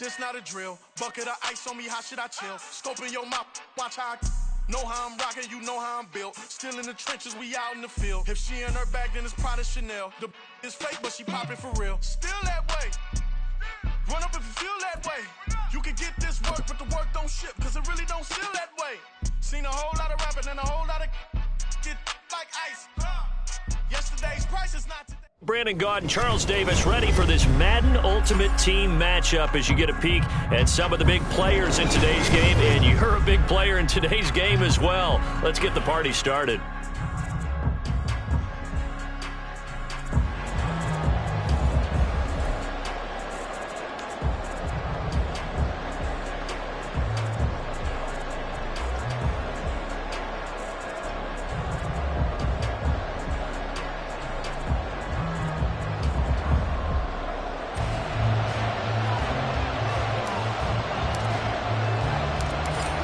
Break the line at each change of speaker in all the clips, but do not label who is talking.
it's not a drill. Bucket of ice on me, how should I chill? Scope in your mouth, watch how I know how I'm rocking, you know how I'm built. Still in the trenches, we out in the field. If she in her bag, then it's Prada Chanel. The is fake, but she popping for real. Still that way. Run up if you feel that way. You can get this work, but the work don't ship, cause it really don't feel that way. Seen a whole lot of rapping and a whole lot of get like ice. Yesterday's price is not today.
Brandon Gaudin, Charles Davis ready for this Madden Ultimate Team matchup as you get a peek at some of the big players in today's game. And you're a big player in today's game as well. Let's get the party started.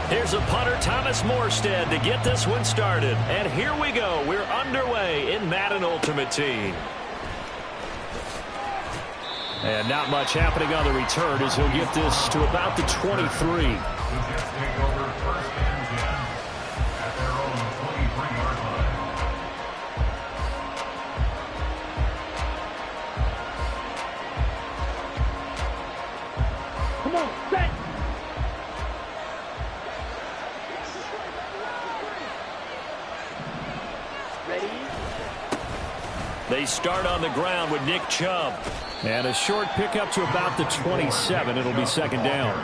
Here's a punter, Thomas Morstead, to get this one started. And here we go. We're underway in Madden Ultimate Team. And not much happening on the return as he'll get this to about the 23.
Come on, set!
They start on the ground with Nick Chubb. And a short pickup to about the 27. It'll be second down.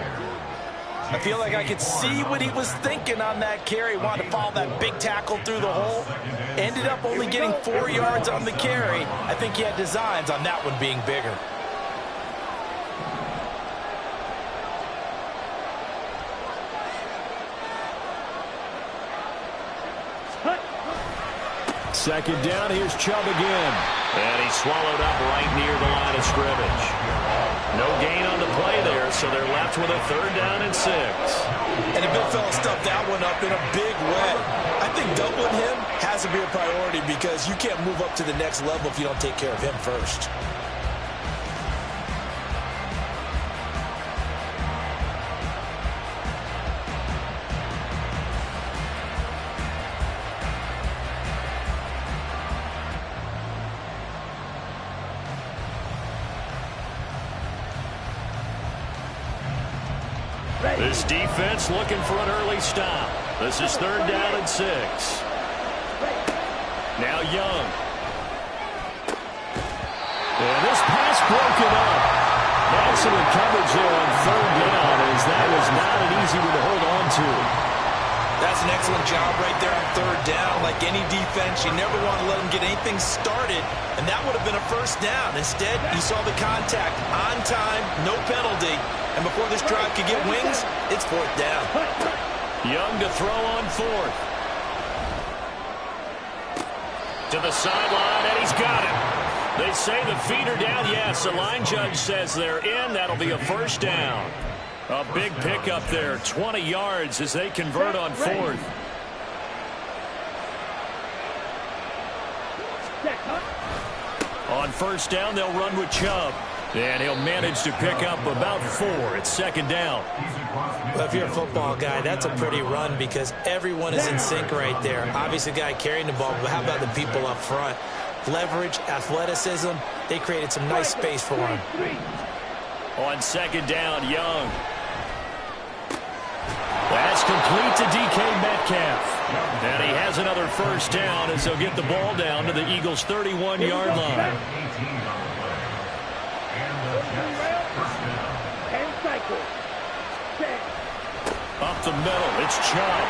I feel like I could see what he was thinking on that carry. Wanted to follow that big tackle through the hole. Ended up only getting 4 yards on the carry. I think he had designs on that one being bigger.
Second down, here's Chubb again. And he's swallowed up right near the line of scrimmage. No gain on the play there, so they're left with a third down and 6.
And the big fella stuffed that one up in a big way. I think doubling him has to be a priority because you can't move up to the next level if you don't take care of him first.
This defense looking for an early stop. This is third down and 6. Now Young. And this pass broken up. Excellent coverage there on third down as that was not an easy one to hold on to.
That's an excellent job right there on third down. Like any defense, you never want to let them get anything started, and that would have been a first down. Instead, you saw the contact on time, no penalty, and before this drive could get wings, it's fourth down.
Young to throw on fourth. To the sideline, and he's got it. They say the feet are down. Yes, the line judge says they're in. That'll be a first down. A big pickup there, 20 yards as they convert on fourth. On first down, they'll run with Chubb. And he'll manage to pick up about 4 at second down.
Well, if you're a football guy, that's a pretty run because everyone is in sync right there. Obviously, the guy carrying the ball, but how about the people up front? Leverage, athleticism, they created some nice space for him.
On second down, Young. That's complete to DK Metcalf. And he has another first down as they'll get the ball down to the Eagles' 31-yard line. Up the middle, it's Chubb.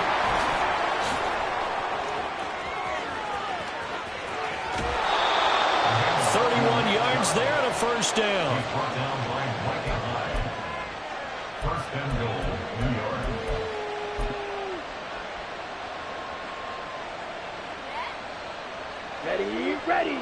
Yards there and a first down.
First and goal, New York.
Ready, ready.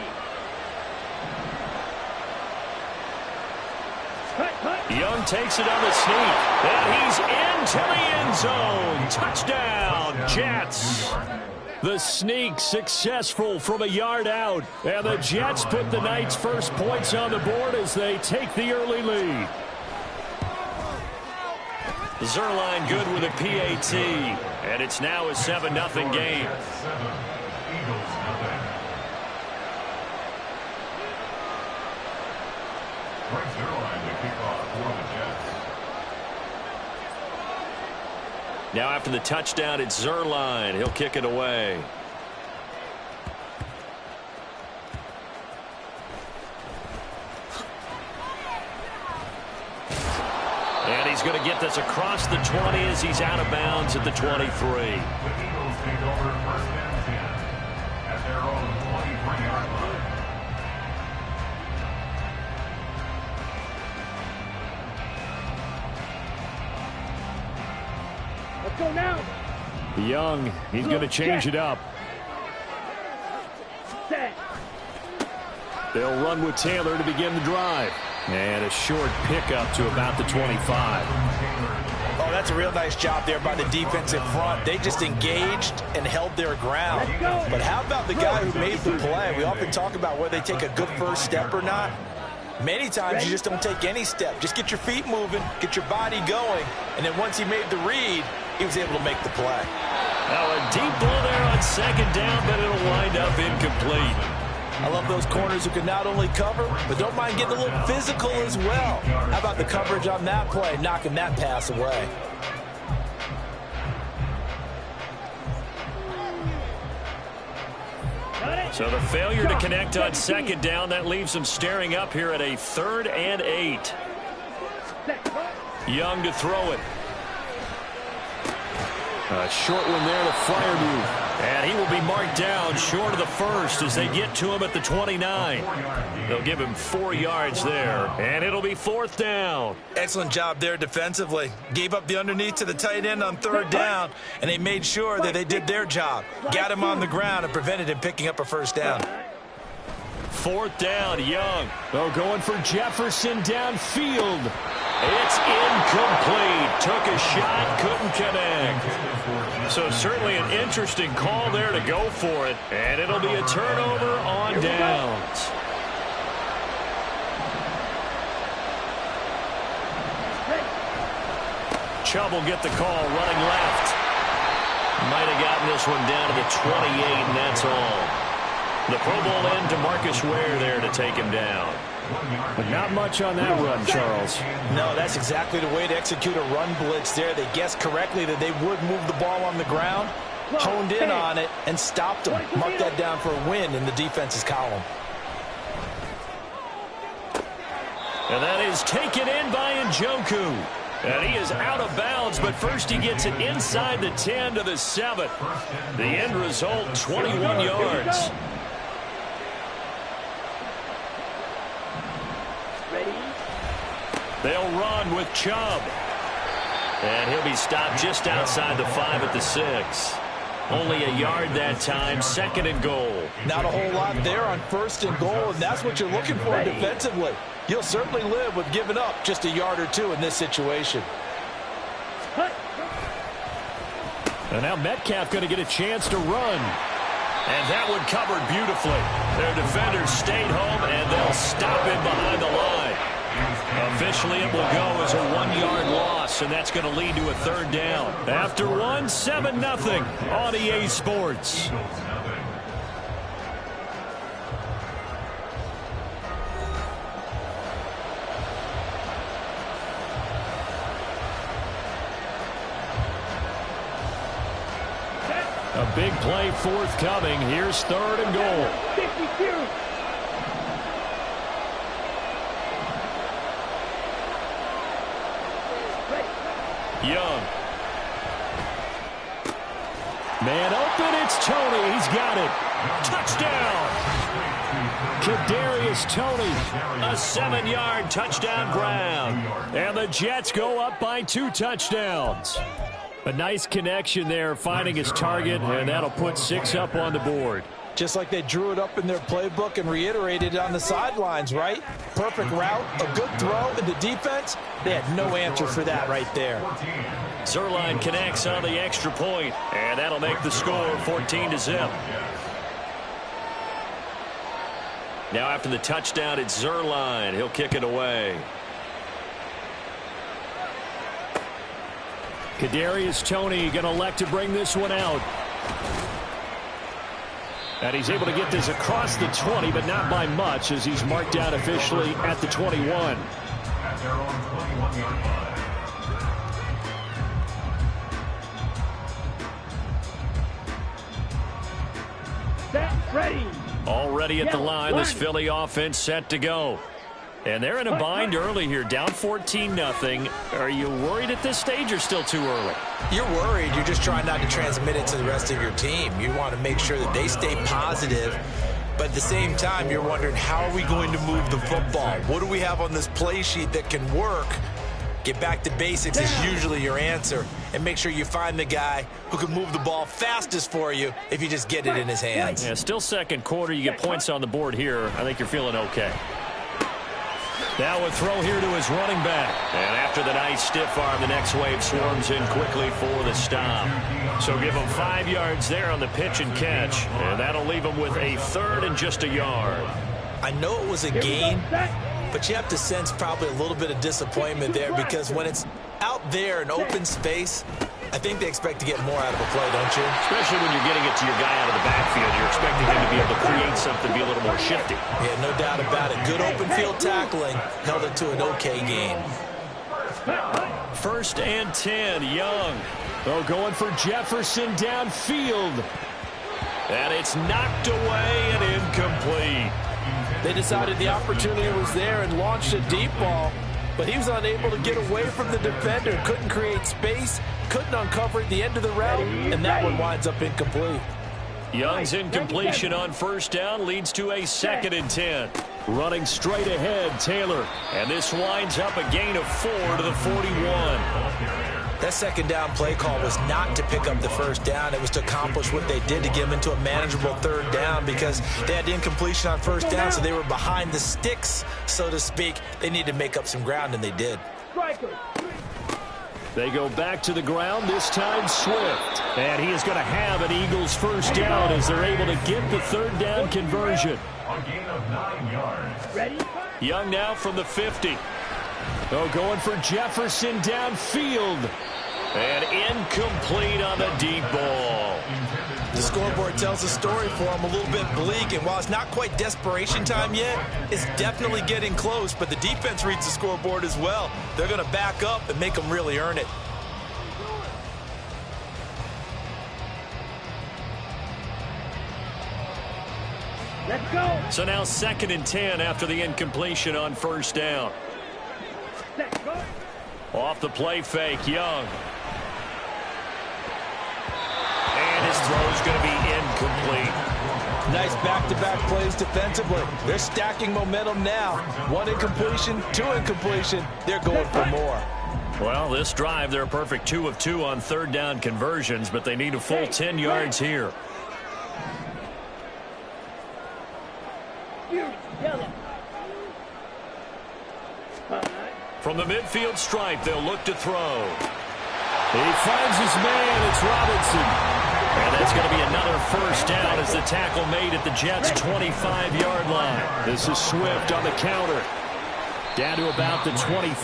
Young takes it on the sneak, and he's into the end zone. Touchdown, Jets. The sneak successful from a yard out, and the Jets put the night's first points on the board as they take the early lead. Zerline good with a PAT. And it's now a 7-0 game.
Eagles nothing. Frank Zerline to kick off for the Jets.
Now after the touchdown, it's Zerline. He'll kick it away. And he's going to get this across the 20 as he's out of bounds at the 23.
The Eagles take over first and 10 at their own 23-yard line.
Let's go now.
Young, he's going to change it up.
Set.
They'll run with Taylor to begin the drive. And a short pickup to about the 25.
Oh, that's a real nice job there by the defensive front. They just engaged and held their ground. But how about the guy who made the play? We often talk about whether they take a good first step or not. Many times you just don't take any step. Just get your feet moving, get your body going, and then once he made the read, he was able to make the play.
Now a deep ball there on second down, but it'll wind up incomplete.
I love those corners who can not only cover, but don't mind getting a little physical as well. How about the coverage on that play, knocking that pass away?
So the failure to connect on second down, that leaves them staring up here at a 3rd and 8. Young to throw it. A short one there, the flyer move. And he will be marked down short of the first as they get to him at the 29. They'll give him 4 yards there, and it'll be 4th down.
Excellent job there defensively. Gave up the underneath to the tight end on 3rd down, and they made sure that they did their job. Got him on the ground and prevented him picking up a first down.
4th down, Young. Oh, going for Jefferson downfield. It's incomplete. Took a shot, couldn't connect. So certainly an interesting call there to go for it. And it'll be a turnover on downs. Chubb will get the call running left. Might have gotten this one down to the 28, and that's all. The Pro Bowl end to Marcus Ware there to take him down. But not much on that run, Charles.
No, that's exactly the way to execute a run blitz there. They guessed correctly that they would move the ball on the ground, honed in on it, and stopped them. Mark that down for a win in the defense's column.
And that is taken in by Njoku. And he is out of bounds, but first he gets it inside the 10 to the 7. The end result, 21 yards. They'll run with Chubb. And he'll be stopped just outside the 5 at the 6. Only a yard that time, 2nd and goal.
Not a whole lot there on 1st and goal, and that's what you're looking for defensively. You'll certainly live with giving up just a yard or 2 in this situation.
And now Metcalf going to get a chance to run. And that one covered beautifully. Their defenders stayed home, and they'll stop him behind the line. Officially, it will go as a 1-yard loss, and that's going to lead to a 3rd down. After 1, 7-0 on EA Sports. A big play forthcoming. Here's 3rd and goal.
52.
Young. Man open, it's Toney. He's got it. Touchdown. Kadarius Toney. A 7-yard touchdown grab. And the Jets go up by 2 touchdowns. A nice connection there, finding his target, and that'll put 6 up on the board.
Just like they drew it up in their playbook and reiterated it on the sidelines, right? Perfect route, a good throw, and the defense, they had no answer for that right there.
Zerline connects on the extra point, and that'll make the score 14-0. Now after the touchdown, it's Zerline. He'll kick it away. Kadarius Toney going to elect to bring this one out. And he's able to get this across the 20, but not by much, as he's marked down officially at the 21.
At their own 21-yard line.
Set, ready.
Already at the line, this Philly offense set to go. And they're in a bind early here, down 14-0. Are you worried at this stage or still too early?
You're worried. You're just trying not to transmit it to the rest of your team. You want to make sure that they stay positive. But at the same time, you're wondering, how are we going to move the football? What do we have on this play sheet that can work? Get back to basics is usually your answer. And make sure you find the guy who can move the ball fastest for you if you just get it in his hands.
Yeah, still second quarter. You get points on the board here. I think you're feeling okay. Now a throw here to his running back. And after the nice stiff arm, the next wave swarms in quickly for the stop. So give him 5 yards there on the pitch and catch. And that'll leave him with a 3rd and just a yard.
I know it was a gain, but you have to sense probably a little bit of disappointment there, because when it's out there in open space, I think they expect to get more out of a play, don't you?
Especially when you're getting it to your guy out of the backfield. You're expecting him to be able to create something, be a little more shifty.
Yeah, no doubt about it. Good open field tackling held it to an okay gain.
1st and 10, Young. Oh, going for Jefferson downfield. And it's knocked away and incomplete.
They decided the opportunity was there and launched a deep ball, but he was unable to get away from the defender, couldn't create space, couldn't uncover at the end of the route, and that one winds up incomplete.
Young's incompletion on 1st down leads to a 2nd and 10. Running straight ahead, Taylor. And this winds up a gain of 4 to the 41.
That 2nd down play call was not to pick up the 1st down. It was to accomplish what they did, to get them into a manageable 3rd down, because they had incompletion on 1st down, so they were behind the sticks, so to speak. They needed to make up some ground, and they did.
They go back to the ground, this time Swift. And he is going to have an Eagles 1st down as they're able to get the 3rd down conversion.
A gain of 9 yards.
Ready?
Young now from the 50. Oh, going for Jefferson downfield. And incomplete on the deep ball.
The scoreboard tells a story for him, a little bit bleak, and while it's not quite desperation time yet, it's definitely getting close, but the defense reads the scoreboard as well. They're going to back up and make them really earn it.
Let's go.
So now 2nd and 10 after the incompletion on 1st down.
Set, go.
Off the play fake, Young. And his throw's going to be incomplete.
Nice back-to-back plays defensively. They're stacking momentum now. 1 incompletion, 2 incompletion. They're going for more.
Well, this drive, they're a perfect 2 of 2 on 3rd down conversions, but they need a full 10 yards here. From the midfield stripe, they'll look to throw. He finds his man. It's Robinson. And that's going to be another 1st down as the tackle made at the Jets' 25-yard line. This is Swift on the counter. Down to about the 23.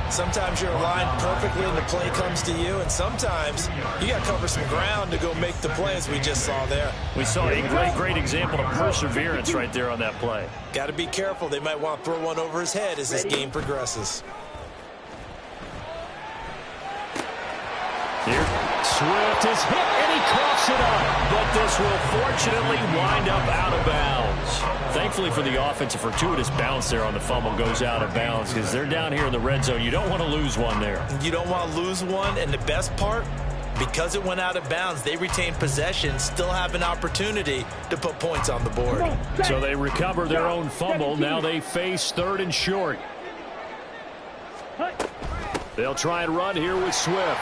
Sometimes you're aligned perfectly and the play comes to you, and sometimes you got to cover some ground to go make the play, as we just saw there.
We saw a great example of perseverance right there on that play.
Got to be careful. They might want to throw one over his head as this game progresses.
Here, Swift is hit, and he coughs it up. But this will fortunately wind up out of bounds. Thankfully for the offense, a fortuitous bounce there on the fumble goes out of bounds, because they're down here in the red zone. You don't want to lose one there.
You don't want to lose one, and the best part, because it went out of bounds, they retain possession, still have an opportunity to put points on the board.
So they recover their own fumble. Now they face 3rd and short. They'll try and run here with Swift.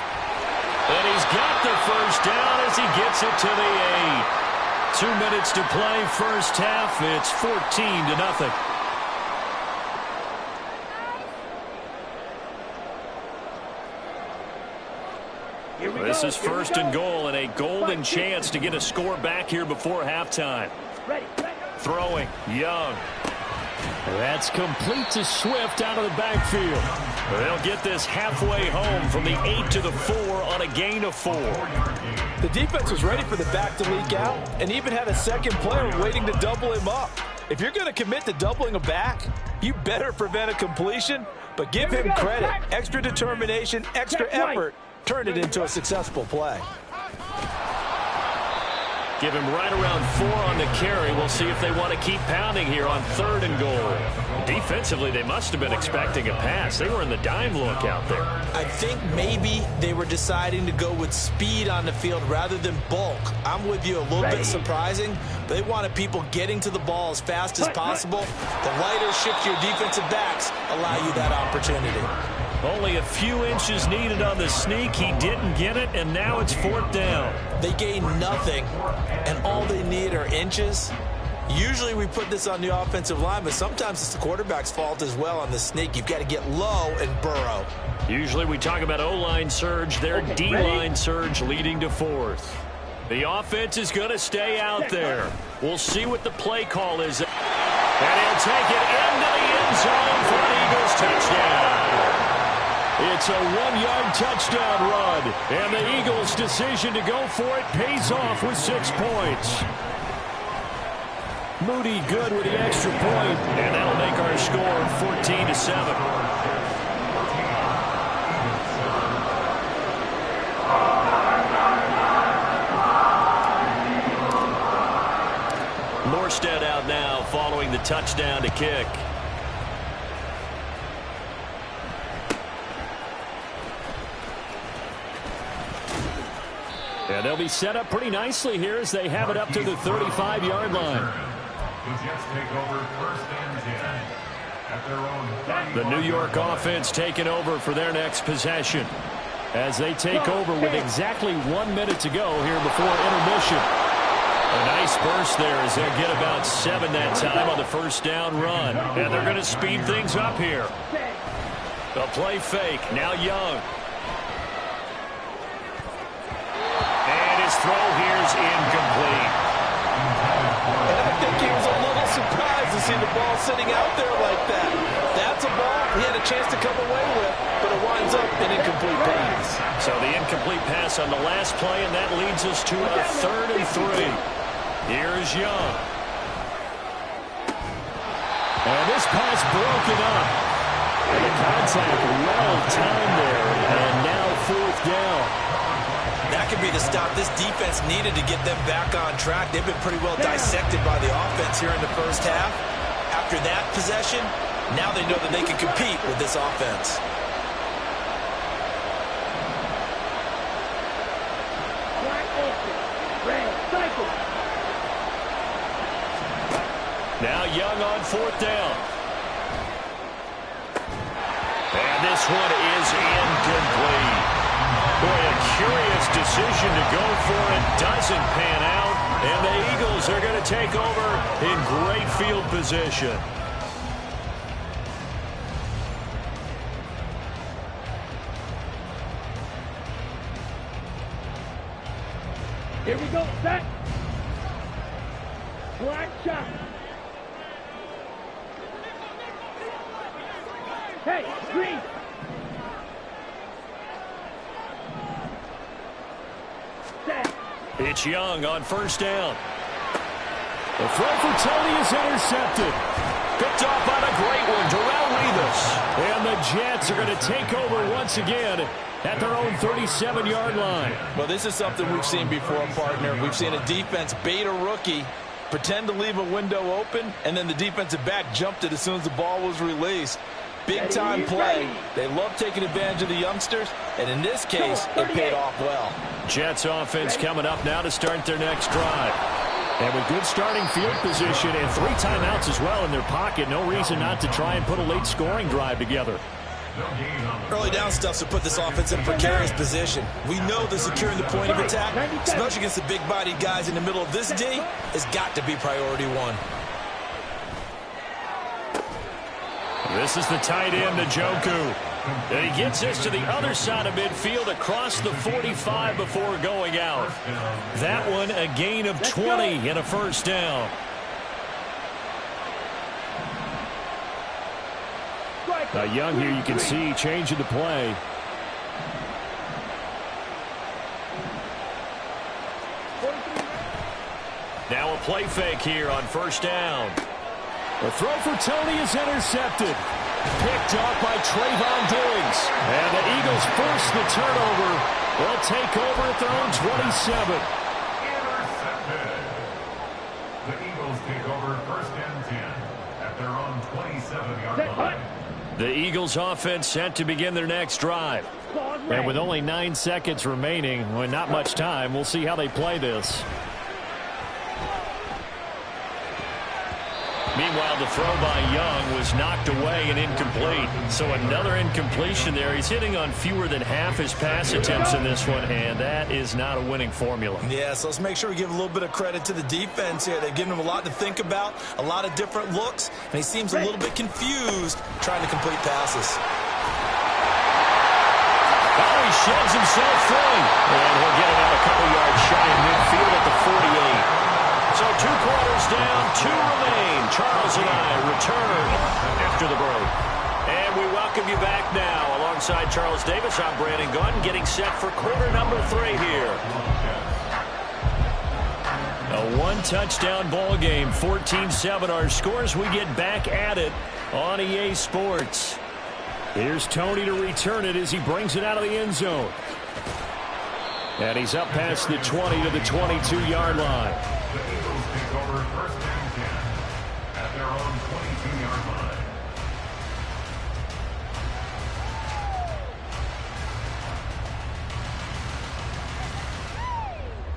And he's got the 1st down as he gets it to the 8. 2 minutes to play, 1st half. It's 14-0. This is 1st and goal, and a golden chance to get a score back here before halftime. Throwing, Young. That's complete to Swift out of the backfield. They'll get this halfway home from the 8 to the 4 on a gain of 4.
The defense was ready for the back to leak out and even had a second player waiting to double him up. If you're going to commit to doubling a back, you better prevent a completion, but give him credit. Extra determination, extra effort, turned it into a successful play.
Give him right around 4 on the carry. We'll see if they want to keep pounding here on 3rd and goal. Defensively, they must have been expecting a pass. They were in the dime look out there.
I think maybe they were deciding to go with speed on the field rather than bulk. I'm with you, a little bit surprising. But they wanted people getting to the ball as fast as possible. The lighter shift your defensive backs allow you that opportunity.
Only a few inches needed on the sneak. He didn't get it, and now it's 4th down.
They gain nothing, and all they need are inches. Usually we put this on the offensive line, but sometimes it's the quarterback's fault as well on the sneak. You've got to get low and burrow.
Usually we talk about O-line surge. Their D-line surge leading to 4th. The offense is going to stay out there. We'll see what the play call is. And he'll take it into the end zone for an Eagles touchdown. It's a 1-yard touchdown run, and the Eagles' decision to go for it pays off with 6 points. Moody good with the extra point, and that'll make our score 14-7. Morstead out now following the touchdown to kick. And they'll be set up pretty nicely here as they have it up to the 35-yard line.
The Jets take over 1st and 10 at their own 30.
The New York offense taking over for their next possession as they take over with exactly 1 minute to go here before intermission. A nice burst there as they get about 7 that time on the 1st down run. And they're going to speed things up here. A play fake. Now Young. Throw here's incomplete.
And I think he was a little surprised to see the ball sitting out there like that. That's a ball he had a chance to come away with, but it winds up an incomplete pass.
So the incomplete pass on the last play, and that leads us to a 3rd and 3. Here's Young. And this pass broken up. And the contact well timed there, and now 4th down.
That could be the stop this defense needed to get them back on track. They've been pretty well dissected by the offense here in the 1st half. After that possession, now they know that they can compete with this offense.
Now Young on 4th down. And this one is incomplete. Boy, a curious decision to go for it. Doesn't pan out. And the Eagles are going to take over in great field position.
Here we go, set. Black shot. Hey, green.
It's Young on 1st down. The throw for Tony is intercepted. Picked off on a great one, Darrell Revis. And the Jets are going to take over once again at their own 37-yard line.
Well, this is something we've seen before, partner. We've seen a defense bait a rookie, pretend to leave a window open, and then the defensive back jumped it as soon as the ball was released. Big-time play. They love taking advantage of the youngsters, and in this case, it paid off well.
Jets offense coming up now to start their next drive. And with good starting field position and 3 timeouts as well in their pocket, no reason not to try and put a late scoring drive together.
Early down stuff to put this offense in a precarious position. We know that securing the point of attack, especially against the big-bodied guys in the middle of this D, has got to be priority 1.
This is the tight end, Njoku. And he gets this to the other side of midfield across the 45 before going out. That one a gain of 20 and a 1st down. Young here, you can see changing the play. Now a play fake here on first down. The throw for Tony is intercepted. Picked off by Trayvon Diggs. And the Eagles force the turnover. They'll take over at their own 27.
Intercepted. The Eagles take over first and 10 at their own 27-yard line.
The Eagles offense set to begin their next drive. And with only 9 seconds remaining, well, not much time, we'll see how they play this. Meanwhile, the throw by Young was knocked away and incomplete. So another incompletion there. He's hitting on fewer than half his pass attempts in this one, and that is not a winning formula.
Yeah, so let's make sure we give a little bit of credit to the defense here. They've given him a lot to think about, a lot of different looks, and he seems a little bit confused trying to complete passes.
Oh, he sheds himself free. And he'll get it out a couple yards shy in midfield at the 48. So 2 quarters down, 2 remain. Charles and I return after the break. And we welcome you back now. Alongside Charles Davis, I'm Brandon Gunn, getting set for quarter number 3 here. A 1-touchdown ball game, 14-7 our scores. We get back at it on EA Sports. Here's Tony to return it as he brings it out of the end zone. And he's up past the 20 to the 22-yard line.
The Eagles take over first and 10 at their own 22-yard line.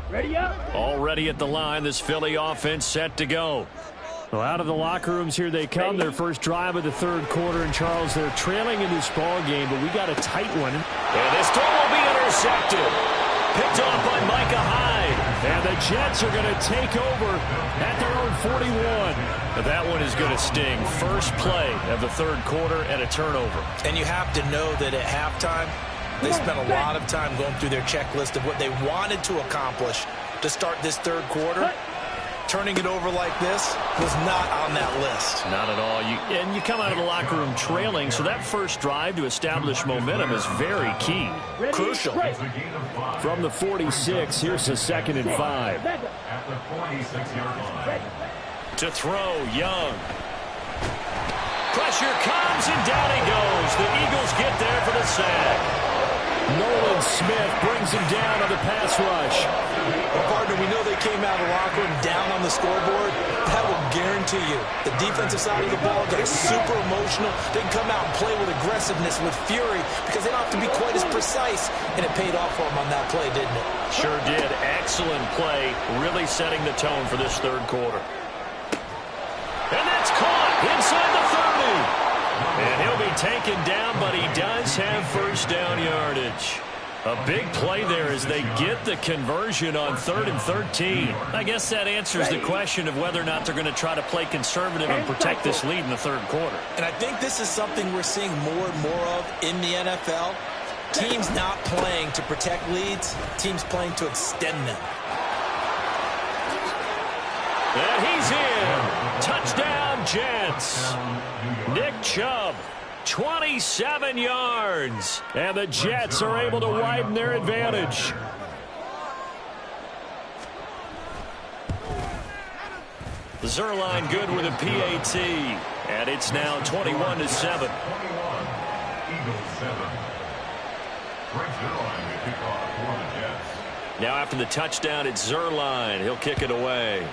Ready up.
Already at the line, this Philly offense set to go. Well, out of the locker rooms here they come. Their first drive of the third quarter. And Charles, they're trailing in this ball game, but we got a tight one. And this throw will be intercepted. Picked off by Micah Hyde. And the Jets are going to take over at their own 41. But that one is going to sting. First play of the third quarter and a turnover.
And you have to know that at halftime, they spent a lot of time going through their checklist of what they wanted to accomplish to start this third quarter. Turning it over like this was not on that list.
Not at all. And you come out of the locker room trailing, so that first drive to establish momentum is very key.
Crucial.
From the 46, here's the 2nd and 5.
At the 46-yard line.
To throw, Young. Pressure comes, and down he goes. The Eagles get there for the sack. Nolan Smith brings him down on the pass rush.
Well, partner, we know they came out of the locker room down on the scoreboard. That will guarantee you the defensive side of the ball got super emotional. They can come out and play with aggressiveness, with fury, because they don't have to be quite as precise. And it paid off for them on that play, didn't it?
Sure did. Excellent play, really setting the tone for this third quarter. And that's caught inside the 30. And he'll be taken down, but he does have first down yardage. A big play there as they get the conversion on 3rd and 13. I guess that answers the question of whether or not they're going to try to play conservative and protect this lead in the third quarter.
And I think this is something we're seeing more and more of in the NFL. Teams not playing to protect leads, teams playing to extend them.
And he's in. Touchdown, Jets. Nick Chubb, 27 yards. And the Jets are able to widen their advantage. Zuerlein good with a PAT. And it's now 21-7.
21, Eagles 7. Greg Zuerlein to kick off for the Jets.
Now after the touchdown, it's Zuerlein. He'll kick it away.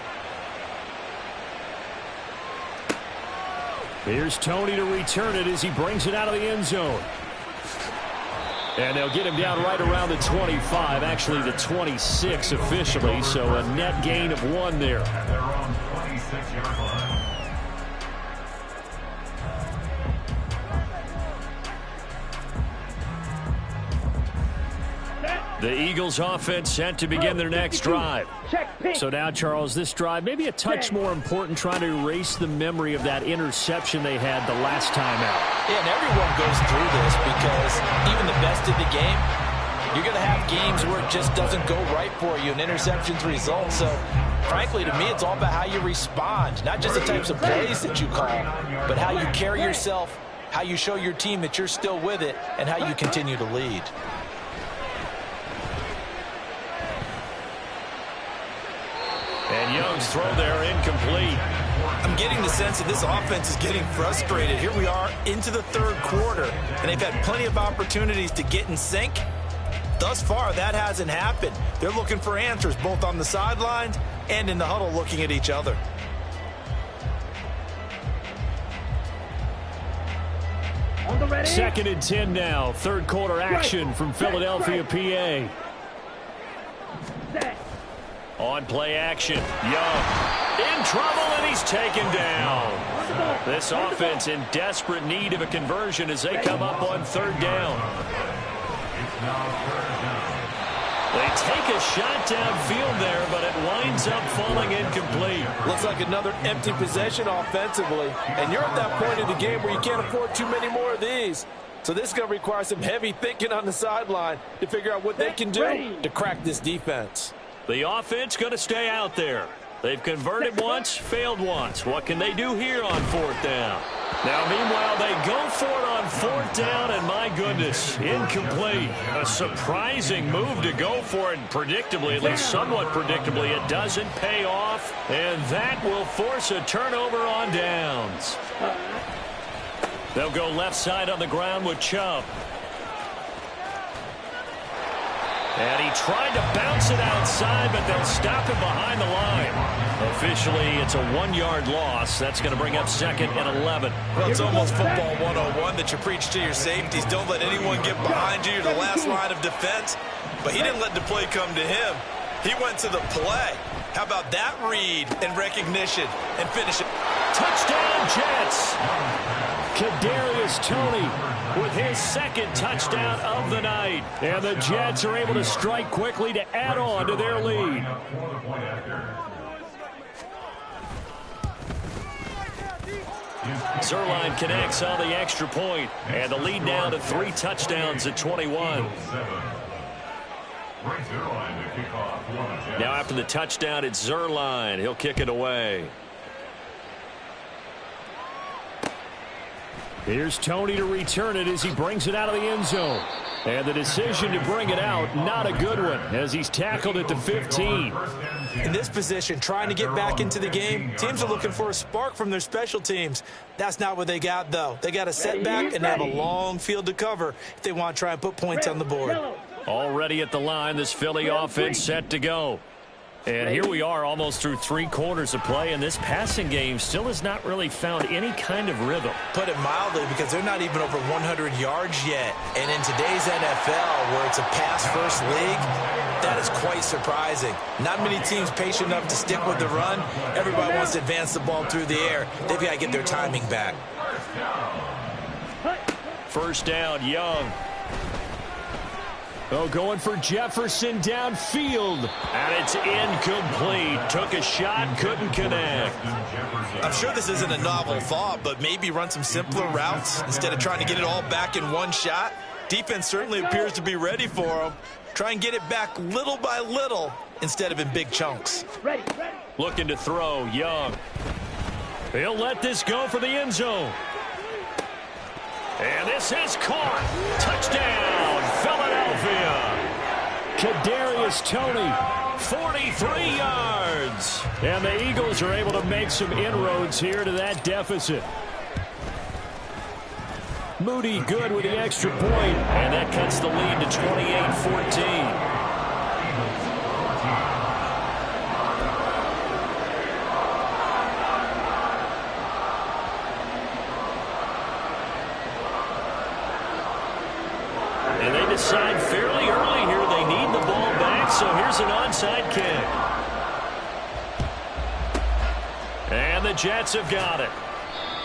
Here's Tony to return it as he brings it out of the end zone. And they'll get him down right around the 25, actually the 26 officially, so a net gain of 1 there.
At their own 26-yard line.
The Eagles offense set to begin their next drive. So now, Charles, this drive maybe a touch more important, trying to erase the memory of that interception they had the last time out.
Yeah, and everyone goes through this because even the best of the game, you're going to have games where it just doesn't go right for you, and interceptions result. So, frankly, to me, it's all about how you respond, not just the types of plays that you call, but how you carry yourself
how you show your team that you're still with it, and how you continue to lead.
And Young's throw there incomplete.
I'm getting the sense that this offense is getting frustrated. Here we are into the third quarter, and they've had plenty of opportunities to get in sync. Thus far, that hasn't happened. They're looking for answers both on the sidelines and in the huddle looking at each other.
On the ready.
2nd and 10 now. Third quarter action from Philadelphia, PA.
Set.
On play action. Young in trouble, and he's taken down. This offense in desperate need of a conversion as they come up on 3rd down. They take a shot downfield there, but it winds up falling incomplete.
Looks like another empty possession offensively. And you're at that point in the game where you can't afford too many more of these. So this is going to require some heavy thinking on the sideline to figure out what they can do to crack this defense.
The offense going to stay out there. They've converted once, failed once. What can they do here on 4th down? Now, meanwhile, they go for it on 4th down, and my goodness, incomplete. A surprising move to go for it, and predictably, at least somewhat predictably, it doesn't pay off, and that will force a turnover on downs. They'll go left side on the ground with Chubb. And he tried to bounce it outside, but they'll stop him behind the line. Officially, it's a 1-yard loss. That's going to bring up 2nd and 11.
Well, it's almost football 101 that you preach to your safeties. Don't let anyone get behind you. You're the last line of defense. But he didn't let the play come to him. He went to the play. How about that read and recognition and finish it?
Touchdown, Jets. Kadarius Toney with his 2nd touchdown of the night. And the Jets are able to strike quickly to add on to their lead. Zuerlein connects on the extra point, and the lead now to 3 touchdowns at 21. Now after the touchdown, it's Zuerlein. He'll kick it away. Here's Toney to return it as he brings it out of the end zone. And the decision to bring it out, not a good one, as he's tackled at the 15.
In this position, trying to get back into the game, teams are looking for a spark from their special teams. That's not what they got, though. They got a setback and have a long field to cover if they want to try and put points on the board.
Already at the line, this Philly offense set to go. And here we are almost through 3 quarters of play, and this passing game still has not really found any kind of rhythm.
Put it mildly, because they're not even over 100 yards yet. And in today's NFL, where it's a pass-first league, that is quite surprising. Not many teams patient enough to stick with the run. Everybody wants to advance the ball through the air. They've got to get their timing back.
1st down, Young. Oh, going for Jefferson downfield. And it's incomplete. Took a shot, couldn't connect.
I'm sure this isn't a novel thought, but maybe run some simpler routes instead of trying to get it all back in one shot. Defense certainly appears to be ready for them. Try and get it back little by little instead of in big chunks.
Looking to throw, Young. He'll let this go for the end zone. And this is caught. Touchdown, Philadelphia. Kadarius Toney, 43 yards. And the Eagles are able to make some inroads here to that deficit. Moody good with the extra point. And that cuts the lead to 28-14. Decide fairly early here they need the ball back, so here's an onside kick. And the Jets have got it.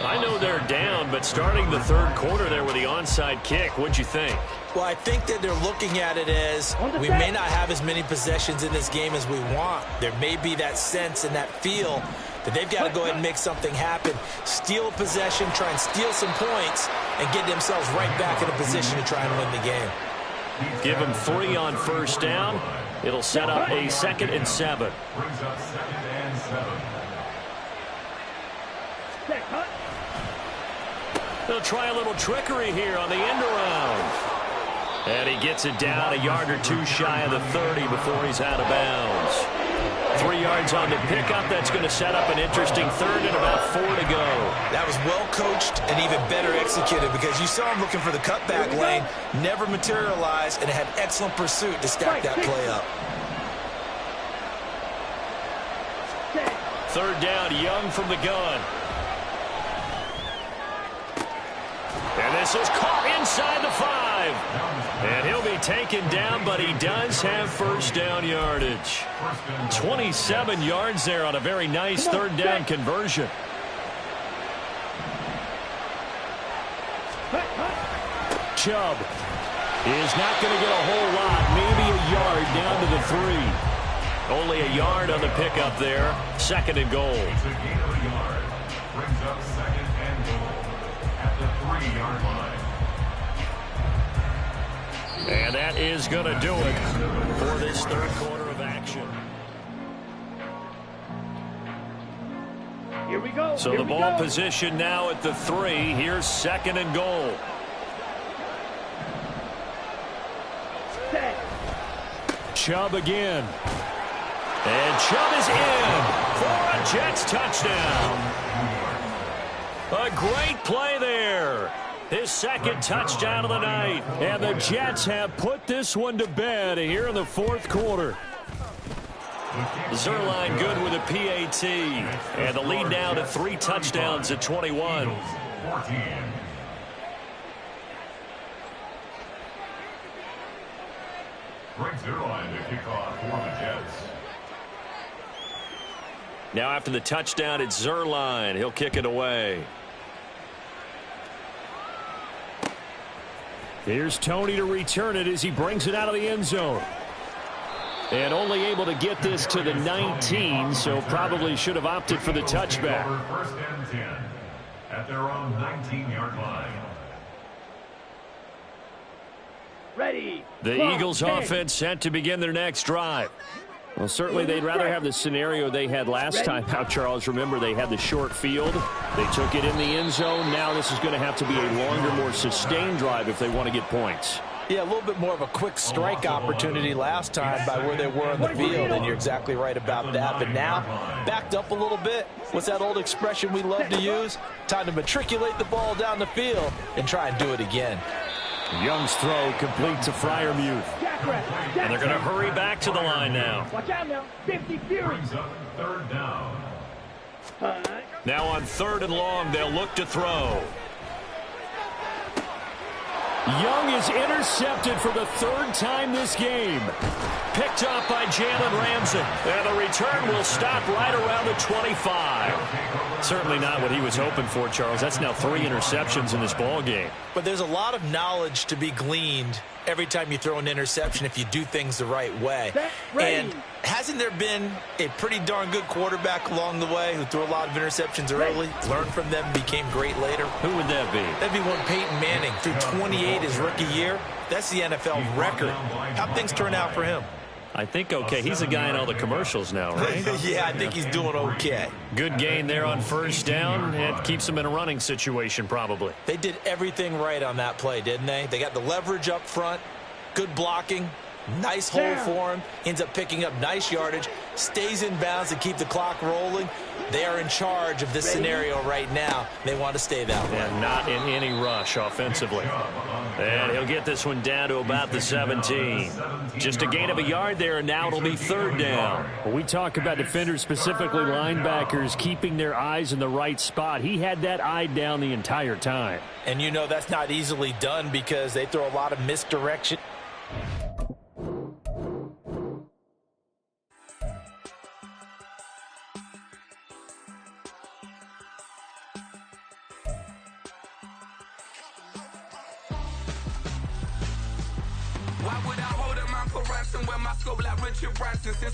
I know they're down, but starting the 3rd quarter there with the onside kick, what'd you think?
Well, I think that they're looking at it as we may not have as many possessions in this game as we want. There may be that sense and that feel that they've got to go ahead and make something happen. Steal a possession, try and steal some points, and get themselves right back in a position to try and win the game.
Give them 3 on 1st down. It'll set up a 2nd and 7.
Brings up 2nd and 7.
They'll try a little trickery here on the end around. And he gets it down a yard or two shy of the 30 before he's out of bounds. 3 yards on the pickup. That's going to set up an interesting third and about 4 to go.
That was well coached and even better executed because you saw him looking for the cutback lane, never materialized, and had excellent pursuit to stack that play up.
Third down, Young from the gun. And this is caught inside the 5. And he'll be taken down, but he does have first down yardage. 27 yards there on a very nice third down conversion. Chubb is not going to get a whole lot, maybe a yard down to the 3. Only a yard on the pickup there. Second and goal.
It's a gain of a yard. Brings up second and goal at the 3-yard line.
And that is going to do it for this third quarter of action.
Here we go.
So
Here
the
we
ball
go.
position now at the 3. Here's second and goal.
Set.
Chubb again. And Chubb is in for a Jets touchdown. A great play there. His second touchdown of the night. And the Jets have put this one to bed here in the fourth quarter. Zuerlein good with a PAT. And the lead now to 3 touchdowns at 21.
14. Greg Zuerlein to kick off for the Jets.
Now after the touchdown, it's Zuerlein. He'll kick it away. Here's Tony to return it as he brings it out of the end zone. And only able to get this to the 19, so probably should have opted for the touchback.
First and 10 at their own 19-yard line.
Ready.
The
Clock,
Eagles
10.
offense set to begin their next drive. Well, certainly they'd rather have the scenario they had last time out, Charles. Remember, they had the short field. They took it in the end zone. Now this is going to have to be a longer, more sustained drive if they want to get points.
Yeah, a little bit more of a quick strike opportunity last time by where they were on the field, and you're exactly right about that. But now, backed up a little bit. What's that old expression we love to use? Time to matriculate the ball down the field and try and do it again.
Young's throw complete to Freiermuth. And they're going to hurry back to the line now.
Watch out now. 50 Fury.
Brings up third down.
Now on third and long, they'll look to throw. Young is intercepted for the 3rd time this game. Picked up by Jalen Ramsey. And the return will stop right around the 25. Certainly not what he was hoping for, Charles. That's now 3 interceptions in this ball game.
But there's a lot of knowledge to be gleaned every time you throw an interception if you do things the right way. And hasn't there been a pretty darn good quarterback along the way who threw a lot of interceptions early, learned from them, became great later?
Who would that be?
That'd be one Peyton Manning threw 28 his rookie year. That's the NFL record. How'd things turn out for him?
I think okay. He's a guy in all the commercials now, right?
Yeah, I think he's doing okay.
Good gain there on first down. It keeps him in a running situation probably.
They did everything right on that play, didn't they? They got the leverage up front, good blocking, nice hole for him, ends up picking up nice yardage, stays in bounds to keep the clock rolling. They are in charge of this scenario right now. They want to stay that way.
And not in any rush offensively. And he'll get this one down to about the 17. Just a gain of a yard there, and now it'll be third down. When we talk about defenders, specifically linebackers, keeping their eyes in the right spot, he had that eye down the entire time.
And you know that's not easily done because they throw a lot of misdirection.
Why would I hold up my caress and wear my scope like Richard Branson?